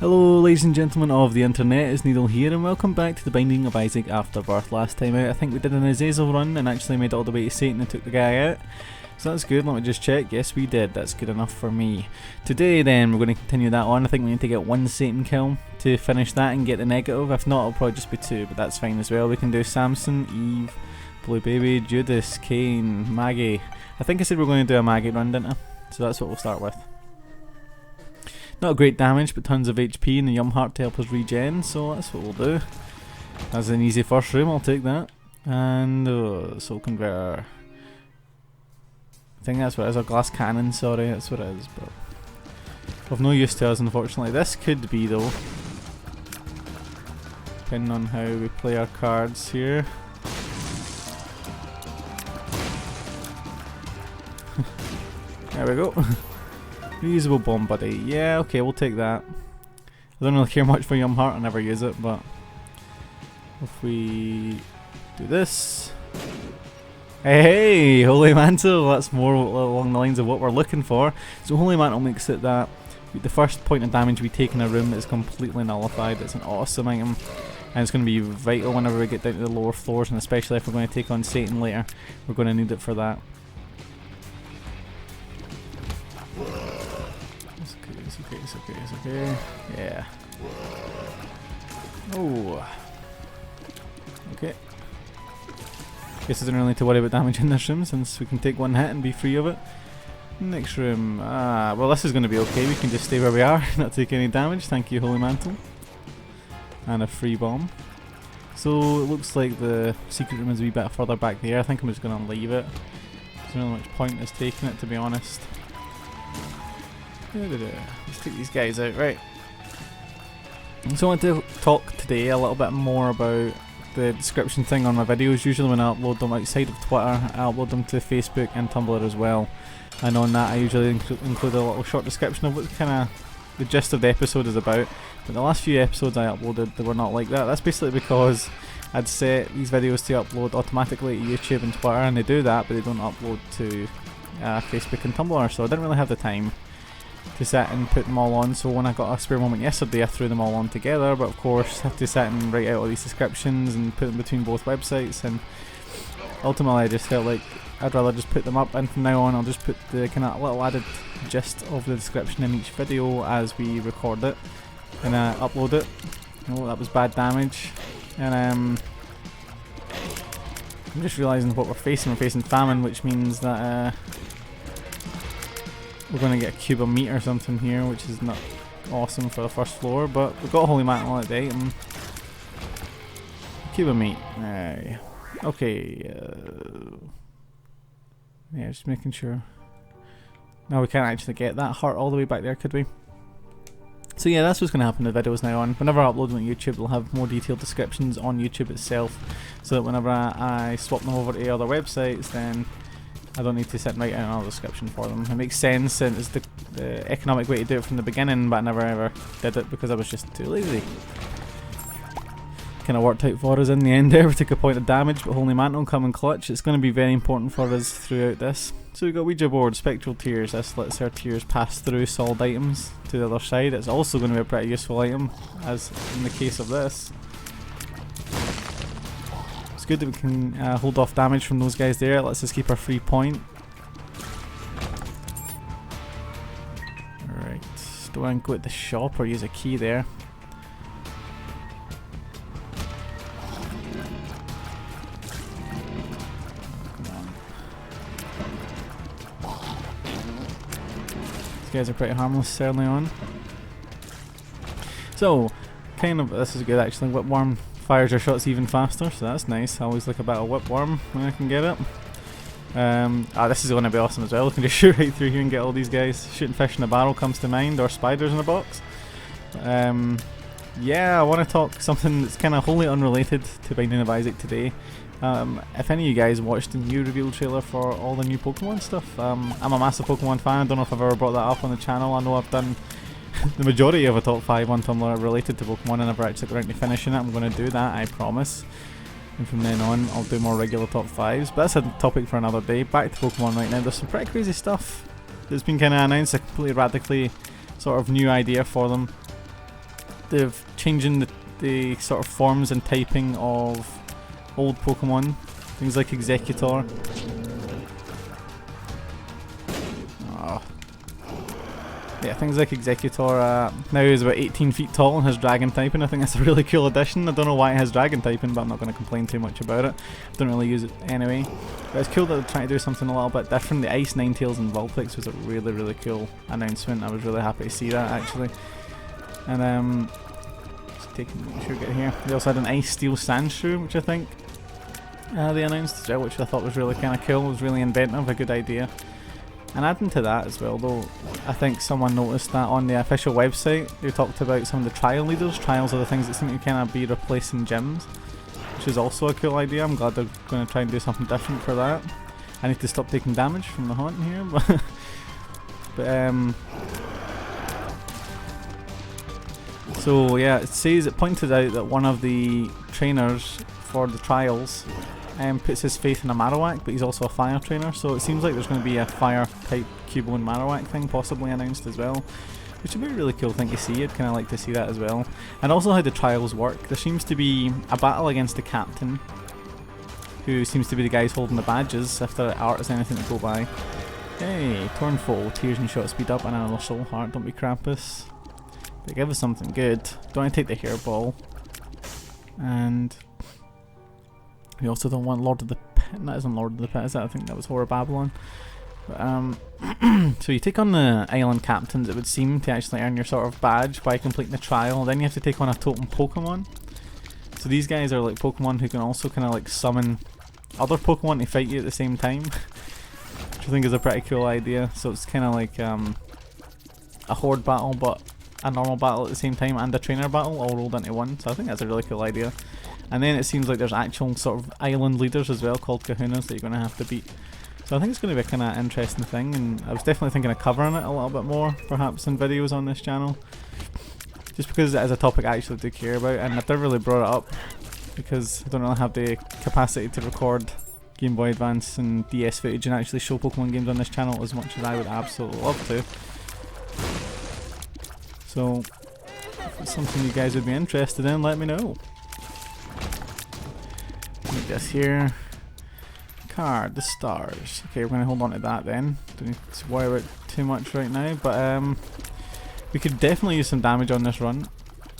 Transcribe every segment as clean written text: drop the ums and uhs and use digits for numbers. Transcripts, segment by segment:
Hello ladies and gentlemen of the internet, it's Needle here and welcome back to the Binding of Isaac Afterbirth. Last time out I think we did an Azazel run and actually made it all the way to Satan and took the guy out. So that's good, let me just check, yes we did, that's good enough for me. Today then we're going to continue that on. I think we need to get one Satan kill to finish that and get the negative. If not it'll probably just be two, but that's fine as well. We can do Samson, Eve, Blue Baby, Judas, Cain, Maggie. I think I said we we're going to do a Maggie run, didn't I? So that's what we'll start with. Not great damage, but tons of HP and the Yum Heart to help us regen, so that's what we'll do. That's an easy first room, I'll take that. And Soul Converter. I think that's what it is, a glass cannon, sorry, that's what it is, but of no use to us unfortunately. This could be though, depending on how we play our cards here. There we go. Reusable bomb buddy, yeah, okay, we'll take that. I don't really care much for Yum Heart, I never use it, but if we do this. Hey, Holy Mantle, that's more along the lines of what we're looking for. So Holy Mantle makes it that the first point of damage we take in a room is completely nullified. It's an awesome item, and it's going to be vital whenever we get down to the lower floors, and especially if we're going to take on Satan later, we're going to need it for that. It's okay. Yeah. Oh. Okay. Guess I don't really need to worry about damage in this room since we can take one hit and be free of it. Next room. Well this is going to be okay. We can just stay where we are, not take any damage. Thank you, Holy Mantle. And a free bomb. So it looks like the secret room is a wee bit further back there. I think I'm just going to leave it. There's not really much point in taking it, to be honest. Let's take these guys out, right. So I want to talk today a little bit more about the description thing on my videos. Usually when I upload them outside of Twitter, I upload them to Facebook and Tumblr as well. And on that I usually include a little short description of what kind of the gist of the episode is about. But the last few episodes I uploaded, they were not like that. That's basically because I'd set these videos to upload automatically to YouTube and Twitter, and they do that, but they don't upload to Facebook and Tumblr, so I didn't really have the time to sit and put them all on. So when I got a spare moment yesterday I threw them all on together, but of course I had to sit and write out all these descriptions and put them between both websites, and ultimately I just felt like I'd rather just put them up, and from now on I'll just put the kind of little added gist of the description in each video as we record it and upload it. Oh, that was bad damage. And I'm just realising what we're facing famine, which means that we're going to get a cube of meat or something here, which is not awesome for the first floor, but we've got a Holy Mantle on the item. Cube of meat. Okay. Yeah, just making sure. No, we can't actually get that heart all the way back there, could we? So yeah, that's what's going to happen in the videos now on. Whenever I upload them on YouTube, we'll have more detailed descriptions on YouTube itself, so that whenever I swap them over to other websites, then I don't need to sit and write another description for them. It makes sense, and it's the economic way to do it from the beginning, but I never ever did it because I was just too lazy. Kind of worked out for us in the end there. We took a point of damage, but Holy Mantle come in clutch. It's going to be very important for us throughout this. So we've got Ouija board, Spectral Tears. This lets our tears pass through solid items to the other side. It's also going to be a pretty useful item, as in the case of this. It's good that we can hold off damage from those guys there. It lets us keep our free point. Alright, do I go at the shop or use a key there? These guys are pretty harmless early on. So, kind of, this is good actually. Whipworm fires your shots even faster, so that's nice. I always like a bit of Whipworm when I can get it. This is going to be awesome as well. We can just shoot right through here and get all these guys. Shooting fish in a barrel comes to mind, or spiders in a box. Yeah, I want to talk something that's kind of wholly unrelated to Binding of Isaac today. If any of you guys watched the new reveal trailer for all the new Pokemon stuff, I'm a massive Pokemon fan. I don't know if I've ever brought that up on the channel. I know I've done the majority of a top 5 on Tumblr related to Pokemon. I never actually got around to finishing it. I'm going to do that, I promise. and from then on I'll do more regular top 5s, but that's a topic for another day. Back to Pokemon right now. There's some pretty crazy stuff that's been kind of announced, a completely radically sort of new idea for them. they've changing the sort of forms and typing of old Pokemon, things like Executor. Yeah, things like Executor now is about 18 feet tall and has dragon typing. I think that's a really cool addition. I don't know why it has dragon typing, but I'm not going to complain too much about it. Don't really use it anyway. But it's cool that they're trying to do something a little bit different. The Ice Ninetales and Vulpix was a really, really cool announcement. I was really happy to see that actually. And just taking make sure we get here. They also had an Ice Steel Sandshrew, which I think they announced as well, which I thought was really kind of cool. It was really inventive, a good idea. And adding to that as well though, I think someone noticed that on the official website they talked about some of the trial leaders. Trials are the things that seem to kind of be replacing gyms, which is also a cool idea. I'm glad they're going to try and do something different for that. I need to stop taking damage from the haunt here, but so yeah, it pointed out that one of the trainers for the trials puts his faith in a Marowak, but he's also a fire trainer, so it seems like there's going to be a fire type Cubone Marowak thing possibly announced as well, which would be a really cool thing to see. I'd kind of like to see that as well. And also how the trials work. There seems to be a battle against the captain, who seems to be the guys holding the badges, if the art is anything to go by. Hey, Tornfoal, Tears and Shot Speed Up, and another Soul Heart. Don't be Krampus. They give us something good. Don't want to take the Hairball. And we also don't want Lord of the Pit. That isn't Lord of the Pit, is that? I think that was Horror Babylon. But, so you take on the island captains, it would seem, to actually earn your sort of badge by completing the trial. Then you have to take on a totem Pokemon. So these guys are like Pokemon who can also kind of like summon other Pokemon to fight you at the same time, which I think is a pretty cool idea. So it's kind of like a horde battle, but a normal battle at the same time, and a trainer battle all rolled into one. So I think that's a really cool idea. And then it seems like there's actual sort of island leaders as well called Kahunas that you're going to have to beat. So I think it's going to be a kind of interesting thing, and I was definitely thinking of covering it a little bit more, perhaps in videos on this channel. Just because it is a topic I actually do care about, and I've never really brought it up because I don't really have the capacity to record Game Boy Advance and DS footage and actually show Pokemon games on this channel as much as I would absolutely love to. So if it's something you guys would be interested in, let me know. Like this here. Card, the stars. Okay, we're going to hold on to that then. Don't need to worry about it too much right now, but we could definitely use some damage on this run.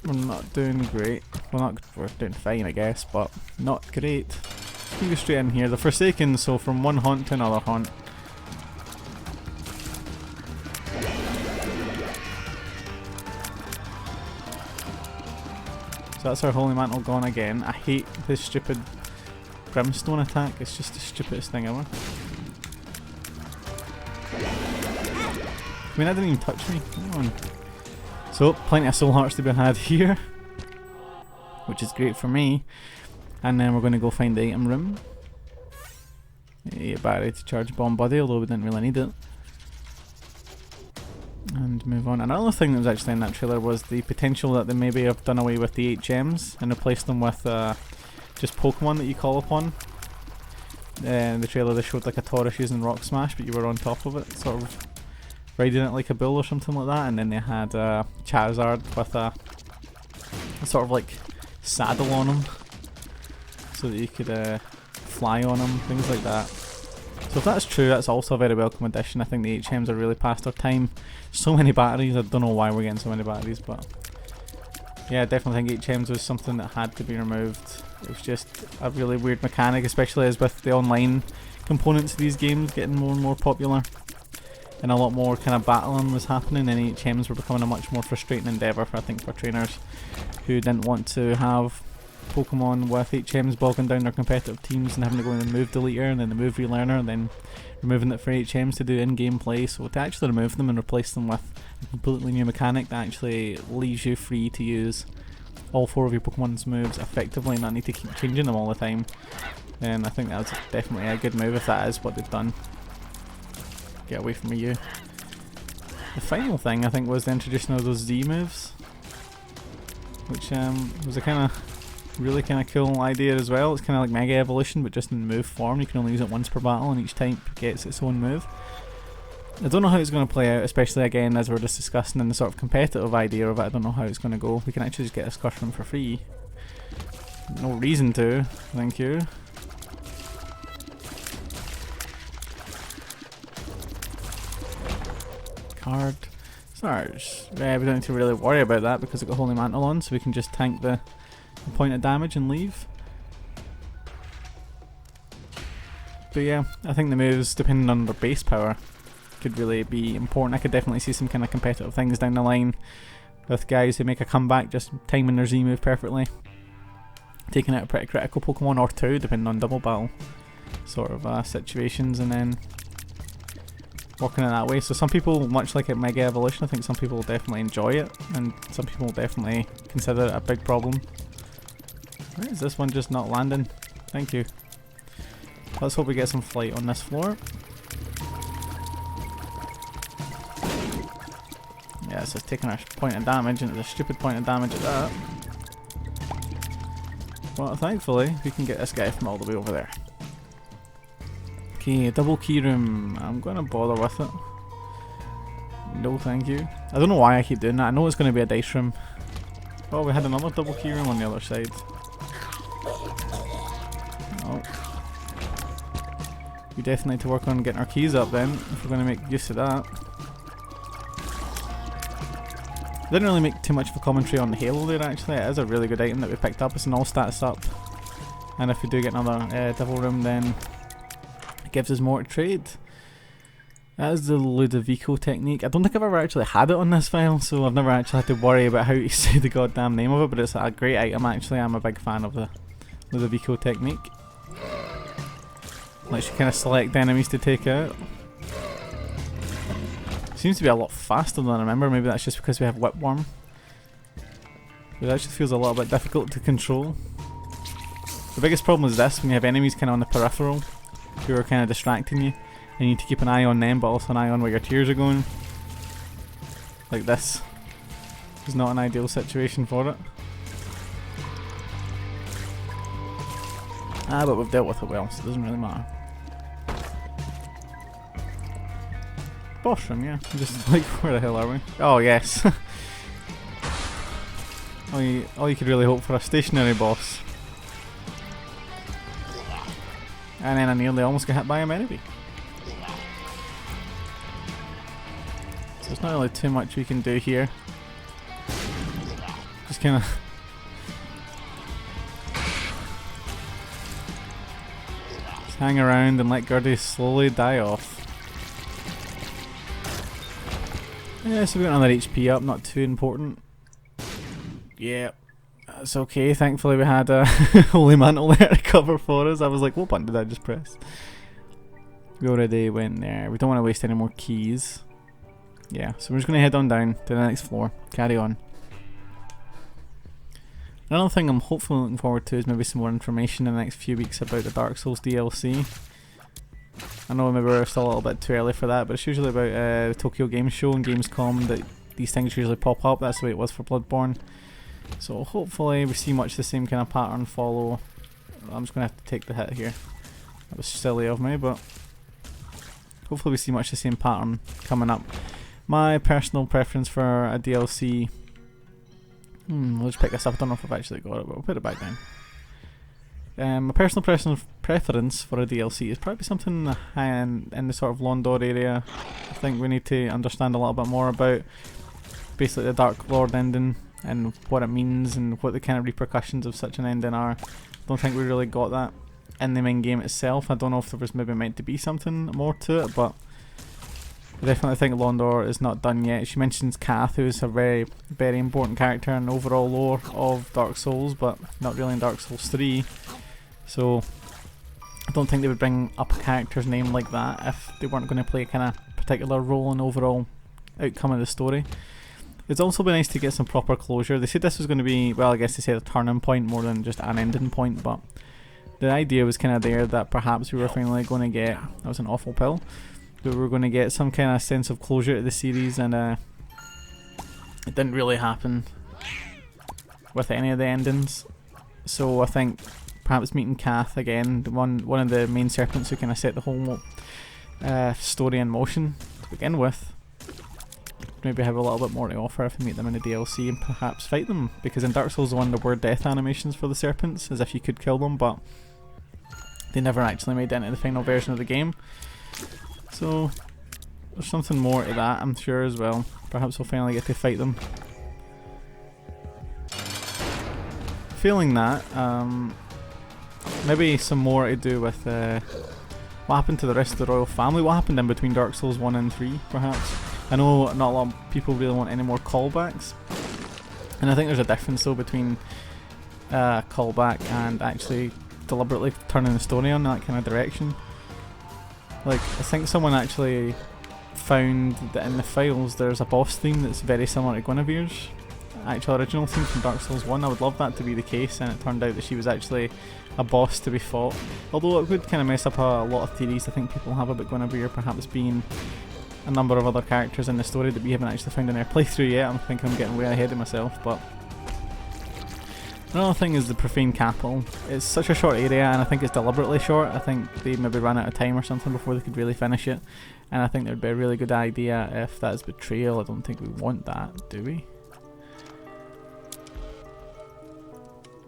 We're not doing great. Well, we're doing fine I guess, but not great. Let's go straight in here. The Forsaken, so from one haunt to another haunt. So that's our Holy Mantle gone again. I hate this stupid Brimstone attack, it's just the stupidest thing ever. I mean, that didn't even touch me. Come on. So, plenty of Soul Hearts to be had here, which is great for me. And then we're going to go find the item room. A battery to charge Bomb Buddy, although we didn't really need it. And move on. Another thing that was actually in that trailer was the potential that they maybe have done away with the HMs and replaced them with just Pokemon that you call upon. In the trailer they showed like a Taurus using Rock Smash, but you were on top of it, sort of riding it like a bull or something like that, and then they had Charizard with a sort of like saddle on him, so that you could fly on him, things like that. So if that's true, that's also a very welcome addition. I think the HMs are really past their time. So many batteries, I don't know why we're getting so many batteries, but yeah, I definitely think HMs was something that had to be removed. It was just a really weird mechanic, especially as with the online components of these games getting more and more popular. And a lot more kind of battling was happening, and HMs were becoming a much more frustrating endeavour, I think, for trainers who didn't want to have Pokemon with HMs bogging down their competitive teams and having to go in the move deleter and then the move relearner and then removing it for HMs to do in-game play. So to actually remove them and replace them with a completely new mechanic that actually leaves you free to use all 4 of your Pokemon's moves effectively and not need to keep changing them all the time, and I think that was definitely a good move if that is what they've done. Get away from you. The final thing I think was the introduction of those Z moves, which was a kind of really kind of cool idea as well. It's kind of like Mega Evolution but just in move form. You can only use it once per battle and each type gets its own move. I don't know how it's going to play out, especially again as we're just discussing in the sort of competitive idea of it. I don't know how it's going to go. We can actually just get a Skyrim for free. No reason to, thank you. Card. Sarge. Yeah, we don't need to really worry about that because we've got Holy Mantle on, so we can just tank the point of damage and leave. But yeah, I think the moves, depending on their base power, could really be important. I could definitely see some kind of competitive things down the line with guys who make a comeback just timing their Z move perfectly, taking out a pretty critical Pokemon or two depending on double battle sort of situations, and then working it that way. So some people, much like at Mega Evolution, I think some people will definitely enjoy it and some people will definitely consider it a big problem. Why is this one just not landing? Thank you. Let's hope we get some flight on this floor. Yeah, it's just taking a point of damage, and it's a stupid point of damage at that. Well, thankfully, we can get this guy from all the way over there. Okay, double key room. I'm gonna bother with it. No, thank you. I don't know why I keep doing that. I know it's gonna be a dice room. Oh, we had another double key room on the other side. Oh. We definitely need to work on getting our keys up then, if we're gonna make use of that. Didn't really make too much of a commentary on the Halo there actually. It is a really good item that we picked up. It's an all stats up. And if we do get another Devil Room, then it gives us more to trade. That is the Ludovico technique. I don't think I've ever actually had it on this file, so I've never actually had to worry about how to say the goddamn name of it, but it's a great item actually. I'm a big fan of the Ludovico technique. Lets you kind of select enemies to take out. Seems to be a lot faster than I remember. Maybe that's just because we have Whipworm. But that just feels a little bit difficult to control. The biggest problem is this, when you have enemies kind of on the peripheral who are kind of distracting you, and you need to keep an eye on them but also an eye on where your tears are going. Like this. It's not an ideal situation for it. Ah, but we've dealt with it well, so it doesn't really matter. Boss room, yeah. Just like, where the hell are we? Oh, yes. all you could really hope for, a stationary boss. And then I nearly almost got hit by a Manaphy. So there's not really too much we can do here. Just kind of just hang around and let Gurdy slowly die off. Yeah, so we got another HP up, not too important. Yeah, that's okay. Thankfully we had a Holy Mantle there to cover for us. I was like, what button did I just press? We already went there. We don't want to waste any more keys. Yeah, so we're just going to head on down to the next floor. Carry on. Another thing I'm hopefully looking forward to is maybe some more information in the next few weeks about the Dark Souls DLC. I know maybe we're still a little bit too early for that, but it's usually about the Tokyo Game Show and Gamescom that these things usually pop up. That's the way it was for Bloodborne. So hopefully we see much the same kind of pattern follow. I'm just going to have to take the hit here. That was silly of me, but hopefully we see much the same pattern coming up. My personal preference for a DLC... we'll just pick this up. I don't know if I've actually got it, but we'll put it back down. My personal preference for a DLC is probably something in the sort of Londor area. I think we need to understand a little bit more about basically the Dark Lord ending and what it means and what the kind of repercussions of such an ending are. I don't think we really got that in the main game itself. I don't know if there was maybe meant to be something more to it, but I definitely think Londor is not done yet. She mentions Kath, who's a very, very important character in the overall lore of Dark Souls, but not really in Dark Souls 3. So I don't think they would bring up a character's name like that if they weren't going to play a kind of particular role in the overall outcome of the story. It's also been nice to get some proper closure. They said this was going to be, well, I guess they said a turning point more than just an ending point, but the idea was kind of there that perhaps we were finally going to get, that was an awful pill, but we were going to get some kind of sense of closure to the series, and it didn't really happen with any of the endings. So I think perhaps meeting Kath again, one of the main serpents who kind of set the whole story in motion, to begin with. Maybe have a little bit more to offer if you meet them in the DLC and perhaps fight them, because in Dark Souls 1 there were death animations for the serpents, as if you could kill them, but they never actually made it into the final version of the game. So there's something more to that, I'm sure, as well. Perhaps we'll finally get to fight them. Feeling that, maybe some more to do with what happened to the rest of the royal family, what happened in between Dark Souls 1 and 3, perhaps. I know not a lot of people really want any more callbacks, and I think there's a difference though between callback and actually deliberately turning the story on that kind of direction. Like, I think someone actually found that in the files there's a boss theme that's very similar to Guinevere's actual original theme from Dark Souls 1. I would love that to be the case, and it turned out that she was actually a boss to be fought. Although it would kind of mess up a lot of theories I think people have about Guinevere perhaps being a number of other characters in the story that we haven't actually found in our playthrough yet. I think I'm getting way ahead of myself, but another thing is the Profane Capital. It's such a short area, and I think it's deliberately short. I think they maybe ran out of time or something before they could really finish it, and I think it would be a really good idea if that is betrayal. I don't think we want that, do we?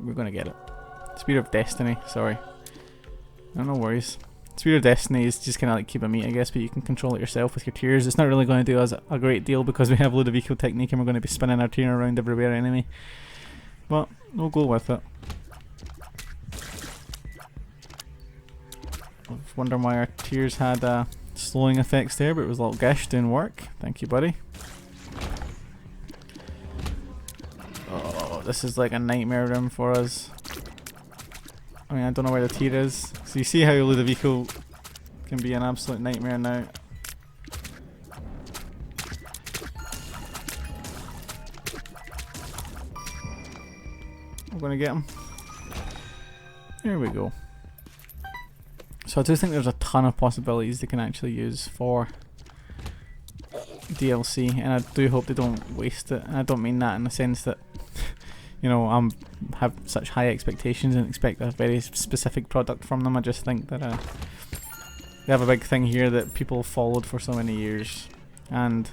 We're gonna get it. Spear of Destiny, sorry. No worries. Spear of Destiny is just kind of like Cube of Meat, I guess, but you can control it yourself with your tears. It's not really going to do us a great deal because we have Ludovico technique and we're going to be spinning our tear around everywhere anyway. But we'll go with it. I was wondering why our tears had slowing effects there, but it was a little Gish doing work. Thank you, buddy. Oh, this is like a nightmare room for us. I mean, I don't know where the tear is. So you see how Ludovico can be an absolute nightmare now. I'm gonna get him. There we go. So I do think there's a ton of possibilities they can actually use for DLC, and I do hope they don't waste it. And I don't mean that in the sense that, you know, have such high expectations and expect a very specific product from them. I just think that they have a big thing here that people followed for so many years, and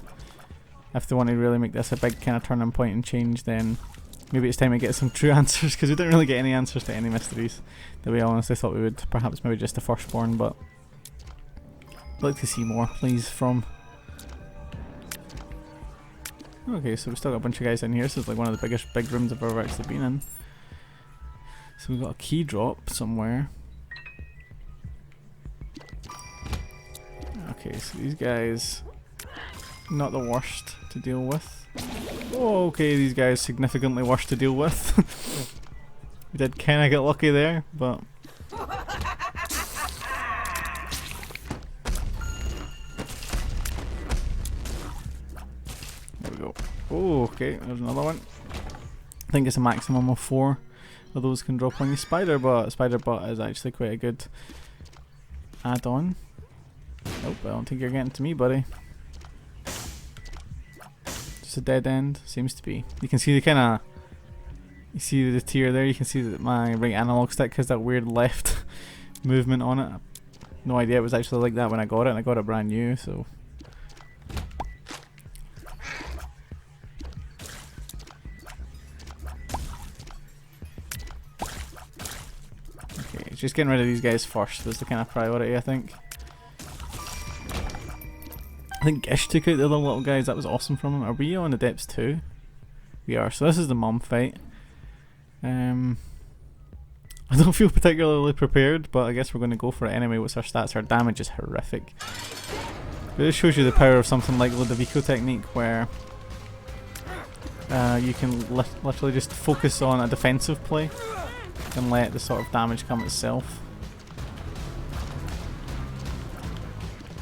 if they want to really make this a big kind of turning point and change, then maybe it's time to get some true answers, because we didn't really get any answers to any mysteries that we honestly thought we would. Perhaps maybe just the Firstborn, but I'd like to see more, please, from... Okay, so we've still got a bunch of guys in here, so it's like one of the biggest big rooms I've ever actually been in. So we've got a key drop somewhere. Okay, so these guys, not the worst to deal with. Oh, okay, these guys significantly worse to deal with. We did kind of get lucky there, but... There we go. Oh, okay, there's another one. I think it's a maximum of 4 of those can drop on you. Spider Butt is actually quite a good add-on. Nope, I don't think you're getting to me, buddy. Just a dead end, seems to be. You can see the kind of... You see the tier there, you can see that my right analog stick has that weird left movement on it. No idea it was actually like that when I got it, and I got it brand new, so... Okay, just getting rid of these guys first was the kind of priority, I think. I think Gish took out the other little guys, that was awesome from him. Are we on the depths too? We are, so this is the mum fight. I don't feel particularly prepared, but I guess we're going to go for it anyway. What's our stats? Our damage is horrific. But this shows you the power of something like Ludovico technique, where you can literally just focus on a defensive play and let the sort of damage come itself.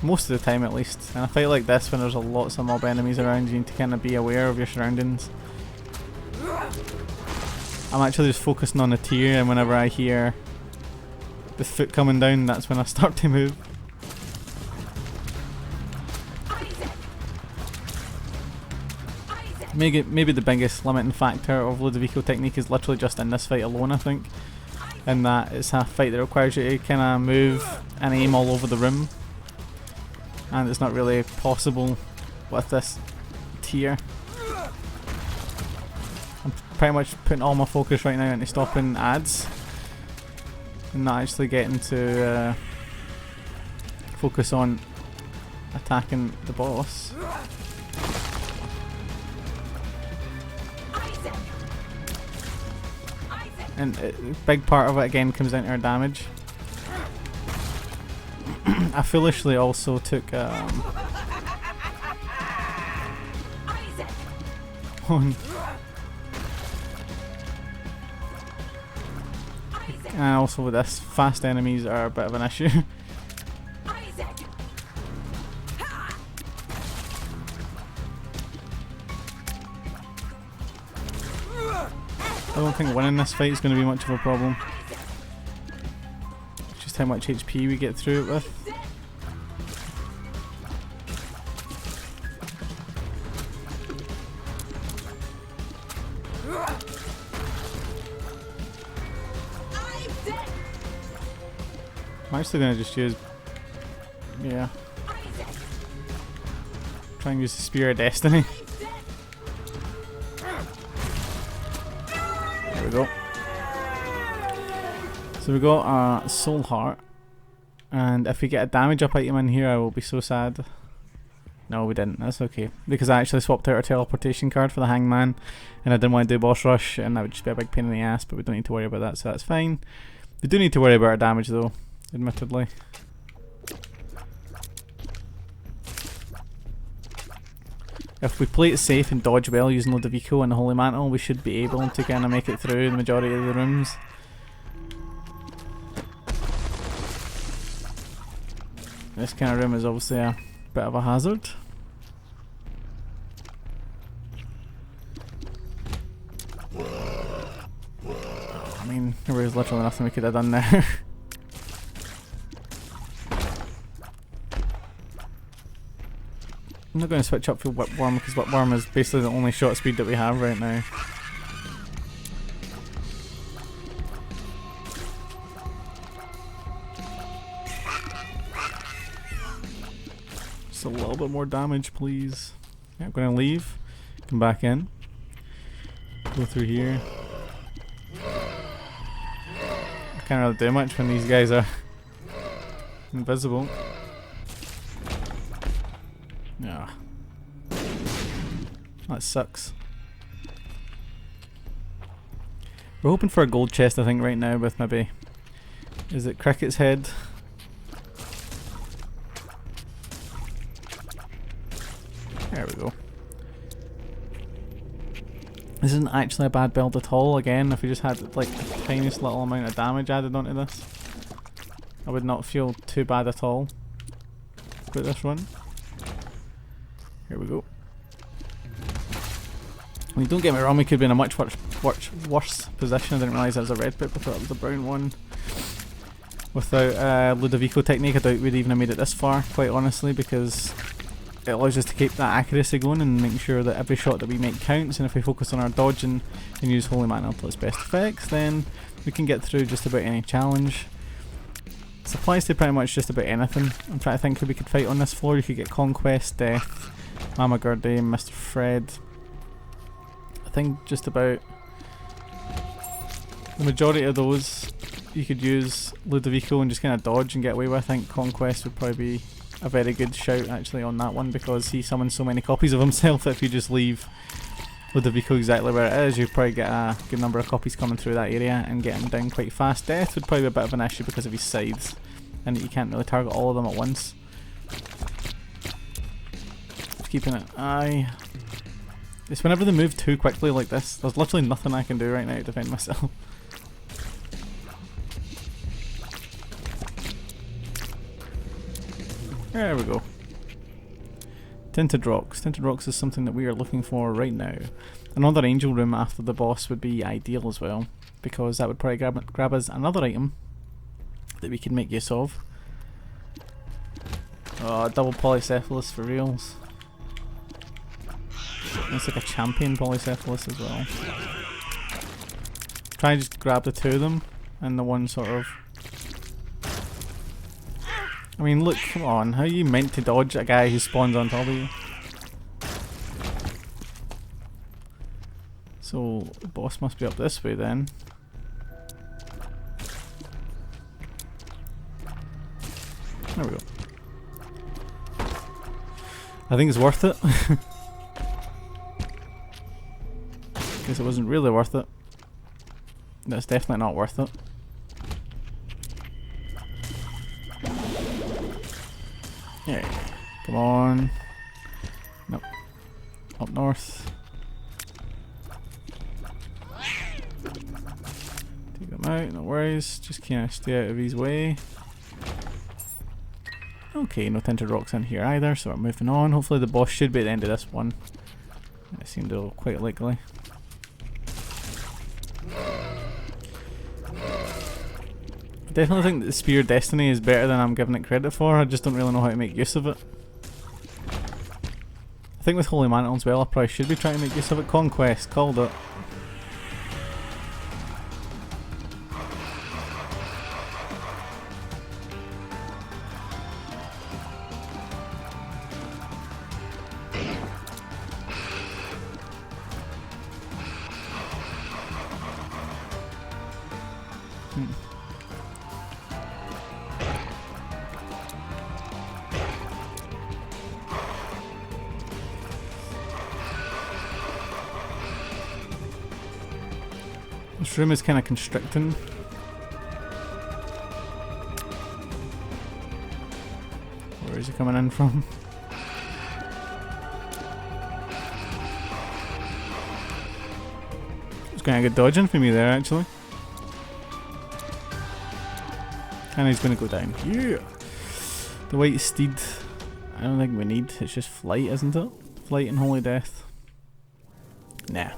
Most of the time, at least. In a fight like this, when there's lots of mob enemies around, you need to kind of be aware of your surroundings. I'm actually just focusing on the tier, and whenever I hear the foot coming down, that's when I start to move. Maybe the biggest limiting factor of Ludovico technique is literally just in this fight alone, I think. In that it's a fight that requires you to kind of move and aim all over the room. and it's not really possible with this tier. I'm pretty much putting all my focus right now into stopping ads and not actually getting to focus on attacking the boss. And a big part of it again comes down to our damage. I foolishly also took one. And also with this, fast enemies are a bit of an issue. I don't think winning this fight is going to be much of a problem. It's just how much HP we get through it with. I'm actually going to just use... yeah. Try and use the Spear of Destiny. There we go. So we got a Soul Heart. And if we get a damage up item in here, I will be so sad. No, we didn't. That's okay. Because I actually swapped out our teleportation card for the Hangman. And I didn't want to do boss rush. And that would just be a big pain in the ass. But we don't need to worry about that, so that's fine. We do need to worry about our damage though. Admittedly. If we play it safe and dodge well using Ludovico and the Holy Mantle, we should be able to kind of make it through the majority of the rooms. This kind of room is obviously a bit of a hazard. I mean, there was literally nothing we could have done there. I'm not going to switch up for Whipworm because Whipworm is basically the only shot speed that we have right now. Just a little bit more damage, please. Yeah, I'm going to leave, come back in, go through here. I can't really do much when these guys are invisible. Yeah. That sucks. We're hoping for a gold chest, I think, right now with maybe... is it Cricket's head? There we go. This isn't actually a bad build at all. Again, if we just had like the tiniest little amount of damage added onto this, I would not feel too bad at all with this run. Here we go. I mean, don't get me wrong, we could be in a much worse position. I didn't realise that was a red pip, I thought it was a brown one. Without Ludovico technique, I doubt we'd even have made it this far, quite honestly, because it allows us to keep that accuracy going and make sure that every shot that we make counts, and if we focus on our dodge and use Holy Mantle to its best effects, then we can get through just about any challenge. This applies to pretty much just about anything. I'm trying to think who we could fight on this floor. You could get Conquest, Death, Mama Gurdy, Mr. Fred. I think just about the majority of those you could use Ludovico and just kind of dodge and get away with. I think Conquest would probably be a very good shout actually on that one, because he summons so many copies of himself that if you just leave Ludovico exactly where it is, you probably get a good number of copies coming through that area and get him down quite fast. Death would probably be a bit of an issue because of his sides and you can't really target all of them at once. Keeping an eye. It's whenever they move too quickly like this, there's literally nothing I can do right now to defend myself. There we go. Tinted Rocks. Tinted Rocks is something that we are looking for right now. Another angel room after the boss would be ideal as well, because that would probably grab us another item that we can make use of. Oh, double polycephalus for reals. It's like a champion polycephalus as well. Try and just grab the two of them and the one sort of I mean, look, come on. How are you meant to dodge a guy who spawns on top of you? So, the boss must be up this way then. There we go. I think it's worth it. Guess it wasn't really worth it. That's definitely not worth it. Yeah, come on. Nope. Up north. Take them out, no worries. Just kind of stay out of his way. Okay, no tinted rocks in here either, so we're moving on. Hopefully the boss should be at the end of this one. It seemed quite likely. I definitely think that the Spear of Destiny is better than I'm giving it credit for. I just don't really know how to make use of it. I think with Holy Mantle as well, I probably should be trying to make use of it. Conquest, called it. This room is kind of constricting. Where is he coming in from? It's going to get dodging for me there actually. And he's going to go down here. The white steed, I don't think we need. It's just flight, isn't it? Flight and holy death. Nah.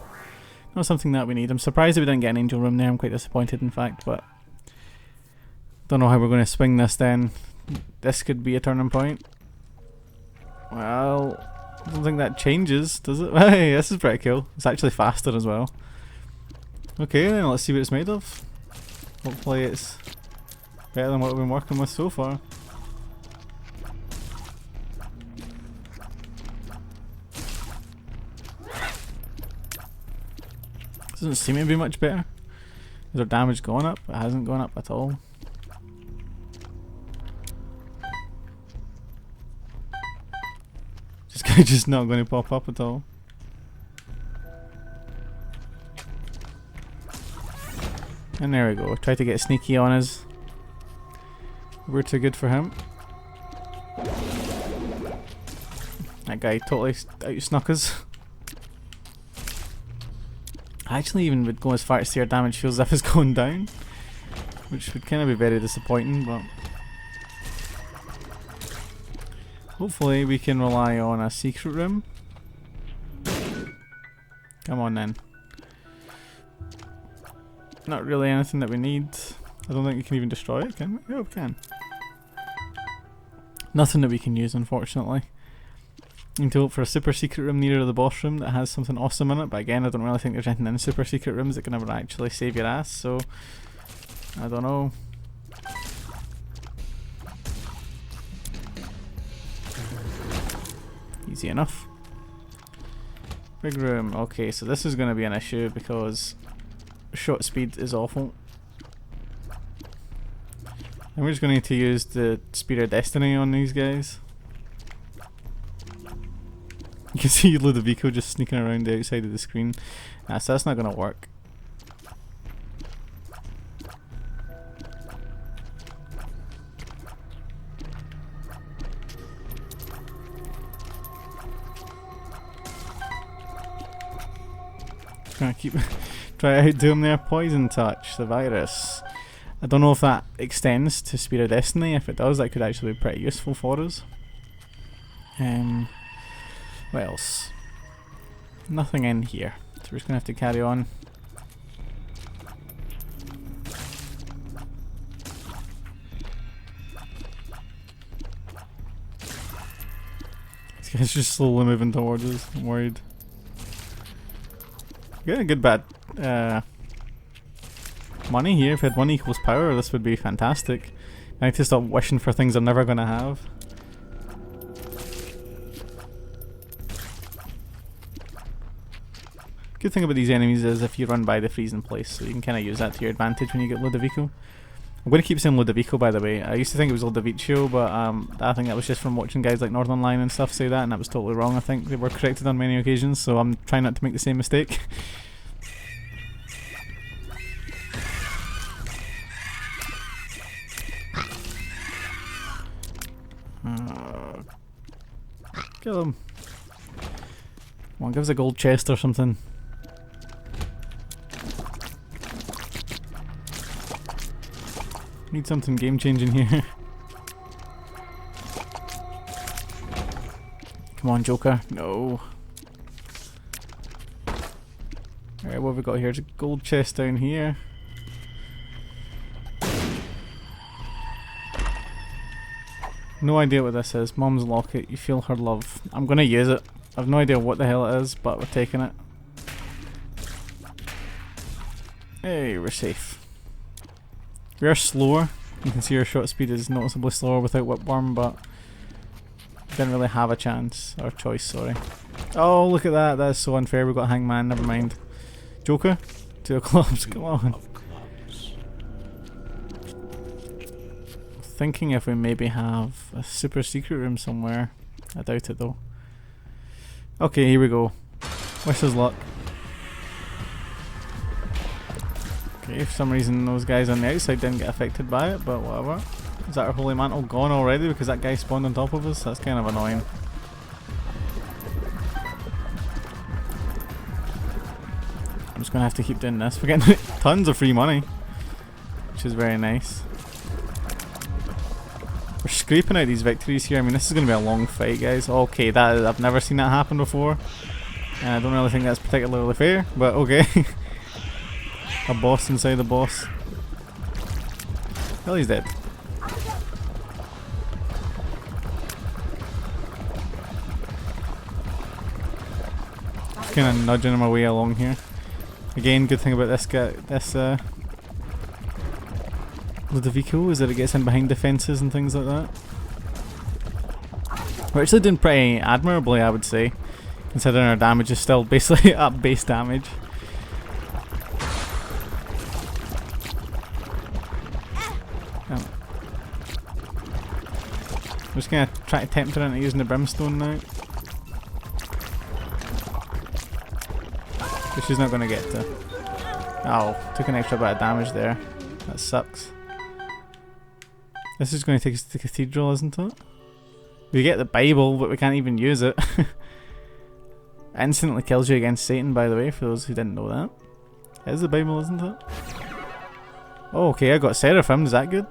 Not something that we need. I'm surprised that we didn't get an angel room there. I'm quite disappointed in fact, but don't know how we're going to swing this then. This could be a turning point. Well, I don't think that changes, does it? Hey, this is pretty cool. It's actually faster as well. Okay, then let's see what it's made of. Hopefully it's better than what we've been working with so far. Doesn't seem to be much better. Is our damage going up? It hasn't gone up at all. This guy's just not going to pop up at all. And there we go. Try to get sneaky on us. We're too good for him. That guy totally out-snuck us. I actually even would go as far as say our damage feels as if it's going down, which would kind of be very disappointing, but hopefully we can rely on a secret room. Come on then. Not really anything that we need. I don't think we can even destroy it, can we? Yeah, we can. Nothing that we can use, unfortunately. Need to hope for a super secret room nearer the boss room that has something awesome in it, but again I don't really think there's anything in super secret rooms that can ever actually save your ass, so I don't know. Easy enough. Big room. Okay, so this is going to be an issue because shot speed is awful. And we're just going to need to use the Spear of Destiny on these guys. You can see Ludovico just sneaking around the outside of the screen. So that's not going to work. Gonna keep try to outdo him there. Poison touch, the virus. I don't know if that extends to Spear of Destiny. If it does, that could actually be pretty useful for us. What else? Nothing in here, so we're just gonna have to carry on. This guy's just slowly moving towards us. I'm worried. Getting a good bit money here. If we had 1 equals power, this would be fantastic. I need to stop wishing for things I'm never gonna have. Good thing about these enemies is if you run by the freezing place, so you can kind of use that to your advantage when you get Ludovico. I'm going to keep saying Ludovico, by the way. I used to think it was Ludovico, but I think that was just from watching guys like Northern Lion and stuff say that, and that was totally wrong. I think they were corrected on many occasions, so I'm trying not to make the same mistake. Kill him. Come on, give us a gold chest or something. Need something game changing here. Come on, Joker. No. Alright, what have we got here? There's a gold chest down here. No idea what this is. Mom's locket. You feel her love. I'm gonna use it. I've no idea what the hell it is, but we're taking it. Hey, we're safe. We are slower. You can see our shot speed is noticeably slower without Whipworm, but didn't really have a chance, or choice, sorry. Oh, look at that. That is so unfair. We've got Hangman, never mind. Joker? 2 of clubs, come on. Thinking if we maybe have a super secret room somewhere. I doubt it though. Okay, here we go. Wish us luck. Okay, for some reason those guys on the outside didn't get affected by it, but whatever. Is that our holy mantle gone already because that guy spawned on top of us? That's kind of annoying. I'm just gonna have to keep doing this. We're getting tons of free money, which is very nice. We're scraping out these victories here. I mean, this is gonna be a long fight, guys. Okay, I've never seen that happen before, and I don't really think that's particularly fair, but okay. A boss inside the boss. Well, he's dead. Just kind of nudging my way along here. Again, good thing about this guy, Ludovico, is that it gets in behind defences and things like that. We're actually doing pretty admirably, I would say, considering our damage is still basically at base damage. I'm just gonna try to tempt her into using the brimstone now. But she's not gonna get to. Oh, took an extra bit of damage there. That sucks. This is going to take us to the cathedral, isn't it? We get the Bible, but we can't even use it. It instantly kills you against Satan, by the way, for those who didn't know that. It is the Bible, isn't it? Oh, okay, I got Seraphim, is that good?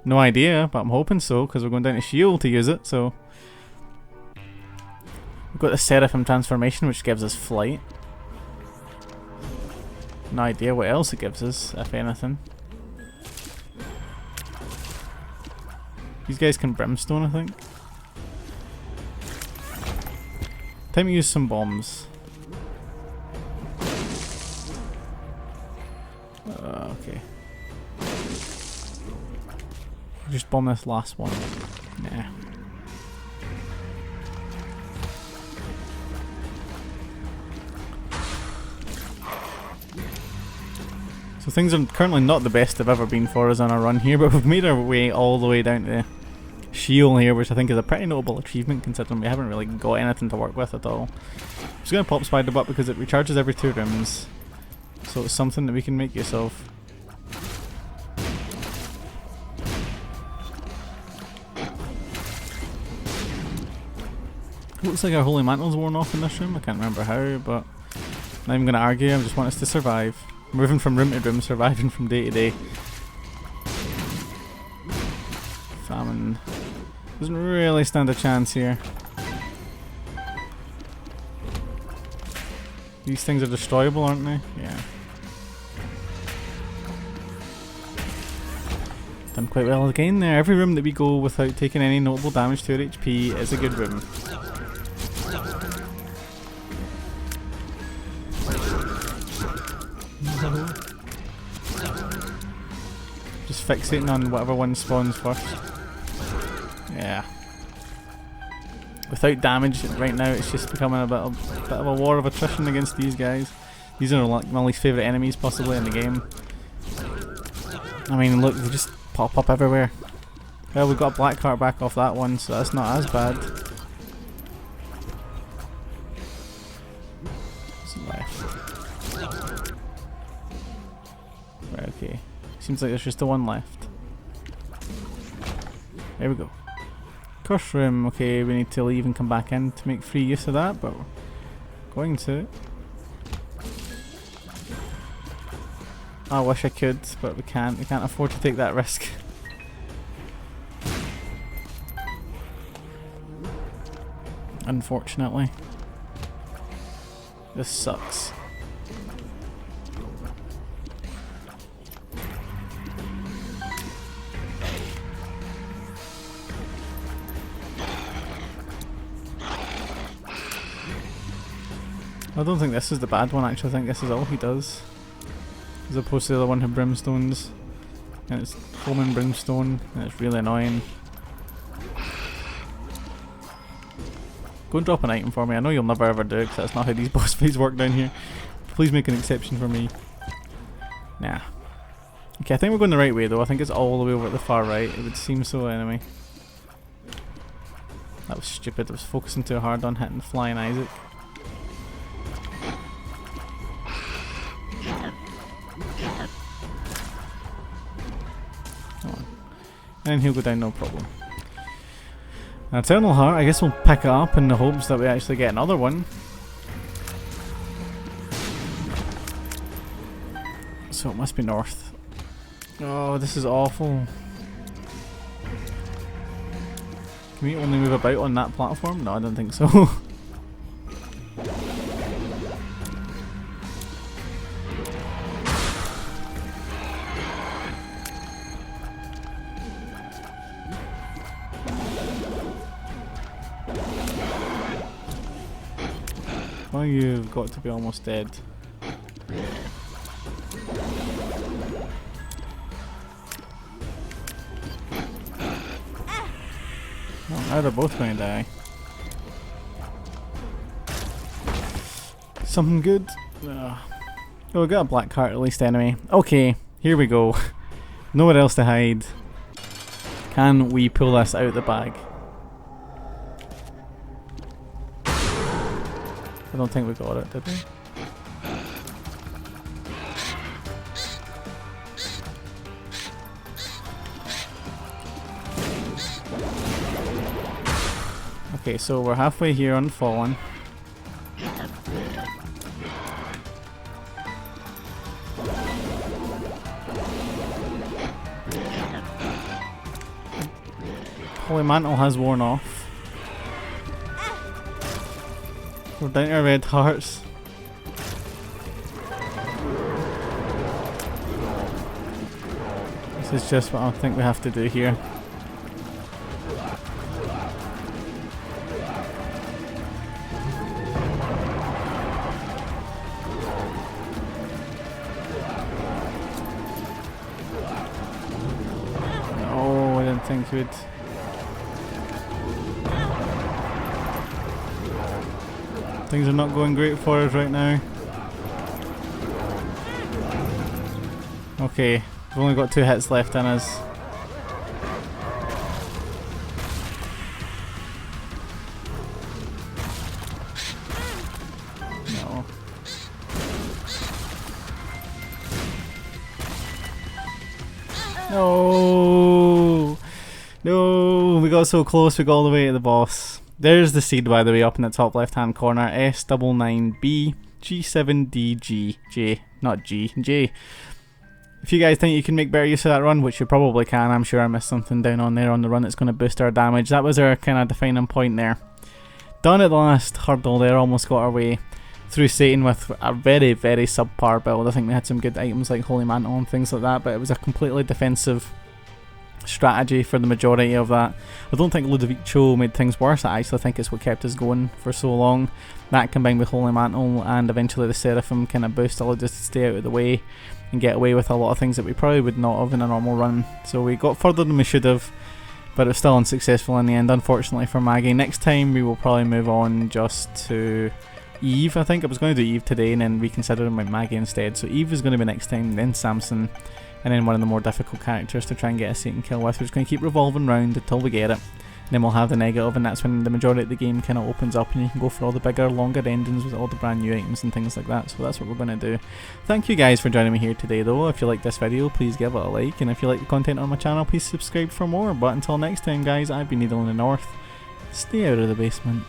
No idea, but I'm hoping so, because we're going down to Sheol to use it, so... We've got the Seraphim transformation, which gives us flight. No idea what else it gives us, if anything. These guys can brimstone, I think. Time to use some bombs. Okay. Just bomb this last one. Nah. So things are currently not the best they've ever been for us on our run here, but we've made our way all the way down to Sheol here, which I think is a pretty notable achievement considering we haven't really got anything to work with at all. I'm just going to pop Spider Butt because it recharges every 2 rooms, so it's something that we can make use of. Looks like our holy mantle's worn off in this room. I can't remember how, but not even going to argue. I just want us to survive. Moving from room to room, surviving from day to day. Famine doesn't really stand a chance here. These things are destroyable, aren't they? Yeah. Done quite well again there. Every room that we go without taking any notable damage to our HP is a good room. Just fixating on whatever one spawns first. Yeah. Without damage right now, it's just becoming a bit of a war of attrition against these guys. These are like my least favourite enemies possibly in the game. I mean, look, they just pop up everywhere. Well, we got a black heart back off that one, so that's not as bad. What's left? Right, okay. Seems like there's just the one left. There we go. Curse room. Okay, we need to leave and come back in to make free use of that, but we're going to. I wish I could, but we can't. We can't afford to take that risk. Unfortunately. This sucks. I don't think this is the bad one actually, I think this is all he does. As opposed to the other one who brimstones. And it's foam and brimstone, and it's really annoying. Go and drop an item for me. I know you'll never ever do it because that's not how these boss fights work down here. Please make an exception for me. Nah. Okay, I think we're going the right way though. I think it's all the way over at the far right. It would seem so anyway. That was stupid. I was focusing too hard on hitting Flying Isaac. And he'll go down no problem. An Eternal Heart, I guess we'll pick it up in the hopes that we actually get another one. So it must be north. Oh, this is awful. Can we only move about on that platform? No, I don't think so. Well, you've got to be almost dead. Well, now they're both going to die. Something good? Oh, we got a black heart at least anyway. Okay, here we go. Nowhere else to hide. Can we pull this out of the bag? I don't think we got it, did we? Okay, so we're halfway here on Fallen. Holy Mantle has worn off. We're down to our red hearts. This is just what I think we have to do here. No, I didn't think we'd. Things are not going great for us right now. Okay, we've only got 2 hits left in us. No. No! No! We got so close, we got all the way to the boss. There's the seed, by the way, up in the top left hand corner. S99B G7DG J, not G, J. If you guys think you can make better use of that run, which you probably can, I'm sure I missed something down on there on the run that's going to boost our damage. That was our kind of defining point there. Done at the last hurdle there, almost got our way through Satan with a very, very subpar build. I think we had some good items like Holy Mantle and things like that, but it was a completely defensive strategy for the majority of that. I don't think Ludovico made things worse. I actually think it's what kept us going for so long. That combined with Holy Mantle and eventually the Seraphim kind of boost allowed us to stay out of the way and get away with a lot of things that we probably would not have in a normal run. So we got further than we should have, but it was still unsuccessful in the end, unfortunately for Maggie. Next time we will probably move on just to Eve. I think I was going to do Eve today and then reconsider Maggie instead. So Eve is going to be next time, then Samson, and then one of the more difficult characters to try and get a Satan kill with. We're just going to keep revolving round until we get it. And then we'll have the negative, and that's when the majority of the game kind of opens up and you can go for all the bigger, longer endings with all the brand new items and things like that. So that's what we're going to do. Thank you guys for joining me here today though. If you like this video, please give it a like, and if you like the content on my channel, please subscribe for more. But until next time guys, I've been Needle in the North. Stay out of the basement.